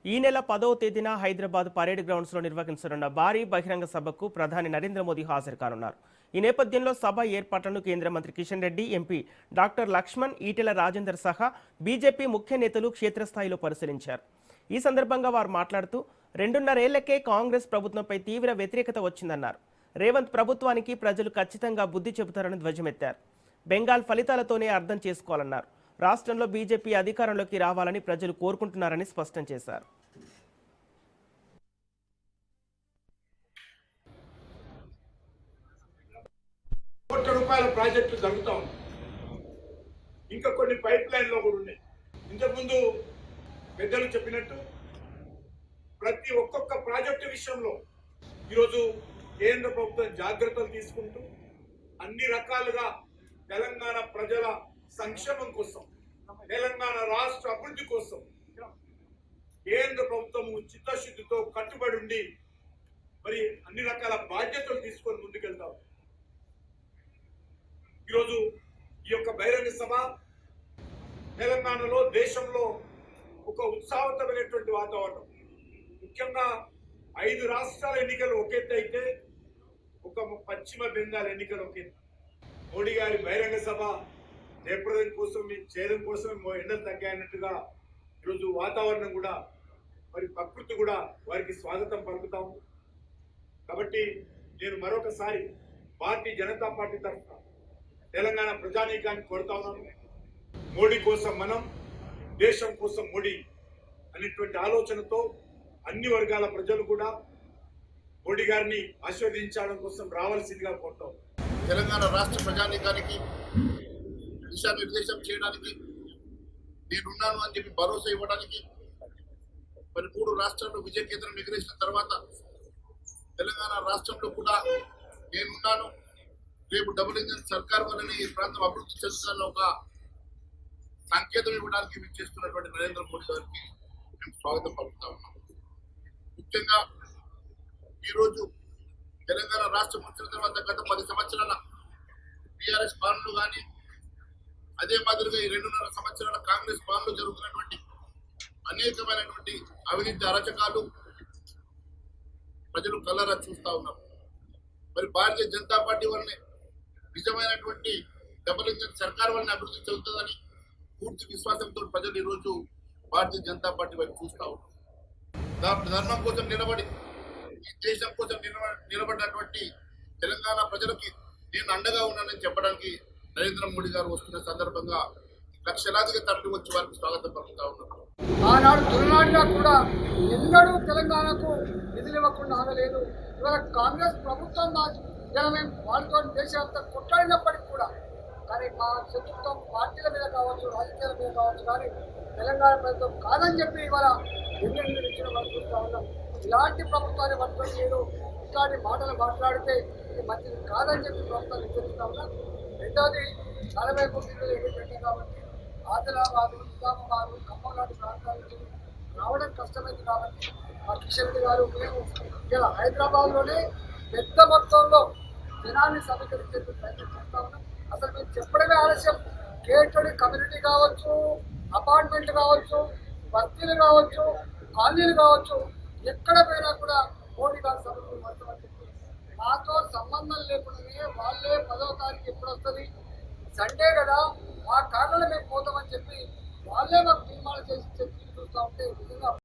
ఈ నెల 10వ తేదీన హైదరాబాద్ పరేడ్ గ్రౌండ్స్లో నిర్వహించనున్న భారీ బహిరంగ సభకు ప్రధాని నరేంద్ర మోదీ హాజరు కానున్నారు. ఈ నేపథ్యంలో సభ ఏర్పాట్లను కేంద్ర మంత్రి కిషన్ రెడ్డి, ఎంపీ డాక్టర్ లక్ష్మణ్, ఈటెల రాజేందర్ సహా బీజేపీ ముఖ్య నేతలు క్షేత్రస్థాయిలో పరిశీలించారు. ఈ సందర్భంగా వారు మాట్లాడుతూ 2.5 ఏళ్లకే కాంగ్రెస్ ప్రభుత్వంపై తీవ్ర వ్యతిరేకత వచ్చిందన్నారు. రేవంత్ ప్రభుత్వానికి ప్రజలు ఖచ్చితంగా బుద్ధి చెబుతారని ధ్వజమెత్తారు. బెంగాల్ ఫలితాలతోనే అర్థం చేసుకోవాలన్నారు. రాష్ట్రంలో బీజేపీ అధికారంలోకి రావాలని ప్రజలు కోరుకుంటున్నారని స్పష్టం చేశారు. కోట్ల రూపాయల ప్రాజెక్టులు జరుగుతూ ఉన్నాయి. ఇంకా కొన్ని పైప్ లైన్లో కూడా ఉన్నాయి. ఇంతకుముందు పెద్దలు చెప్పినట్టు ప్రతి ఒక్కొక్క ప్రాజెక్టు విషయంలో ఈరోజు కేంద్ర ప్రభుత్వం జాగ్రత్తలు తీసుకుంటూ అన్ని రకాలుగా తెలంగాణ ప్రజల సంక్షేమం కోసం, తెలంగాణ రాష్ట్ర అభివృద్ధి కోసం కేంద్ర ప్రభుత్వం చిత్తశుద్ధితో కట్టుబడి ఉండి మరి అన్ని రకాల బాధ్యతలు తీసుకొని ముందుకెళ్తాం. ఈరోజు ఈ యొక్క బహిరంగ సభ తెలంగాణలో, దేశంలో ఒక ఉత్సాహవంతమైనటువంటి వాతావరణం. ముఖ్యంగా 5 రాష్ట్రాల ఎన్నికలు ఒకెత్త అయితే ఒక పశ్చిమ బెంగాల్ ఎన్నికలు ఒకెత్త. మోడీ గారి బహిరంగ సభ జయప్రదం కోసం, చేయడం కోసం ఎండలు తగ్గాయన్నట్టుగా ఈరోజు వాతావరణం కూడా, మరి ప్రకృతి కూడా వారికి స్వాగతం పలుకుతాము. కాబట్టి నేను మరొకసారి భారతీయ జనతా పార్టీ తరఫున తెలంగాణ ప్రజానీకాన్ని కోరుతా ఉన్నాను. మోడీ కోసం మనం, దేశం కోసం మోడీ అనేటువంటి ఆలోచనతో అన్ని వర్గాల ప్రజలు కూడా మోడీ గారిని ఆశీర్వదించడం కోసం రావాల్సిందిగా కోరుతాం. తెలంగాణ రాష్ట్ర ప్రజానీకానికి దిశానిర్దేశం చేయడానికి, నేనున్నాను అని చెప్పి భరోసా ఇవ్వడానికి, మరి 3 రాష్ట్రాల్లో విజయ కేంద్రం ఎగిరేసిన తర్వాత తెలంగాణ రాష్ట్రంలో కూడా నేనున్నాను, రేపు డబుల్ ఇంజన్ సర్కార్ వల్లనే ఈ ప్రాంతం అభివృద్ధి చెందుతున్న ఒక సంకేతం ఇవ్వడానికి మేము చేస్తున్నటువంటి నరేంద్ర మోడీ గారికి మేము స్వాగతం పలుకుతా ఉన్నాం. ముఖ్యంగా ఈరోజు తెలంగాణ రాష్ట్రం వచ్చిన తర్వాత గత 10 సంవత్సరాల టీఆర్ఎస్ పాలనలు కానీ, అదే మాదిరిగా ఈ 2.5 సంవత్సరాల కాంగ్రెస్ పాలనలో జరుగుతున్నటువంటి అనేకమైనటువంటి అవినీతి అరాచకాలు ప్రజలు కళ్ళారా చూస్తా ఉన్నారు. మరి భారతీయ జనతా పార్టీ వల్లనే నిజమైనటువంటి డబుల్ ఇంజన్ సర్కార్ వల్లనే అభివృద్ధి చెందుతుందని పూర్తి విశ్వాసంతో ప్రజలు ఈరోజు భారతీయ జనతా పార్టీ వైపు చూస్తా ఉన్నారు. ధర్మం కోసం నిలబడి, ఈ దేశం కోసం నిలబడినటువంటి తెలంగాణ ప్రజలకి నేను అండగా ఉన్నానని చెప్పడానికి నరేంద్ర మోడీ గారు వస్తున్న సందర్భంగా లక్షలాదిగా తరలి వచ్చి వారికి స్వాగతం పలుకుతా ఉన్నారు. ఆనాడు తొలినాడుగా కూడా ఎన్నడూ తెలంగాణకు నిధులు ఇవ్వకుండా ఆగలేదు. ఇవాళ కాంగ్రెస్ ప్రభుత్వం మేము వాళ్ళతో దేశమంతా కొట్లాడినప్పటికీ కూడా, కానీ మా శత్రుత్వం పార్టీల మీద కావచ్చు, రాజకీయాల మీద కావచ్చు, కానీ తెలంగాణ ప్రభుత్వం కాదని చెప్పి ఇవాళ ఎన్నో ఇచ్చిన మనం చూస్తూ ఉన్నాం. ఇలాంటి ప్రభుత్వాన్ని పట్టుకొని మీరు ఇట్లాంటి మాటలు మాట్లాడితే ఇది మంచిది కాదని చెప్పి ప్రభుత్వాన్ని హెచ్చరిస్తూ ఉన్నాం. రెండవది 43 పెట్టాం కాబట్టి ఆదిలాబాదు, నిజామాబాదు, ఖమ్మం లాంటి ప్రాంతాల నుంచి రావడం కష్టమైంది. కాబట్టి మా కిషన్ రెడ్డి గారు, మేము ఇలా హైదరాబాద్లోనే పెద్ద మొత్తంలో జనాన్ని సమీకరించే ప్రయత్నం చేస్తా ఉన్నాం. అసలు మీరు చెప్పడమే ఆలస్యం. కేటెడ్ కమ్యూనిటీ కావచ్చు, అపార్ట్మెంట్ కావచ్చు, బస్తీలు కావచ్చు, కాలనీలు కావచ్చు, ఎక్కడ పోయినా కూడా మోడీ గారి సభకు వస్తామని చెప్పి మాతో సంబంధం లేకుండానే వాళ్ళే 10వ తారీఖు ఎప్పుడు వస్తుంది, సండే కదా, ఆ కారణాలు మేము పోతామని చెప్పి వాళ్ళే మాకు తీర్మానం చేసి చూస్తూ ఉంటే నిజంగా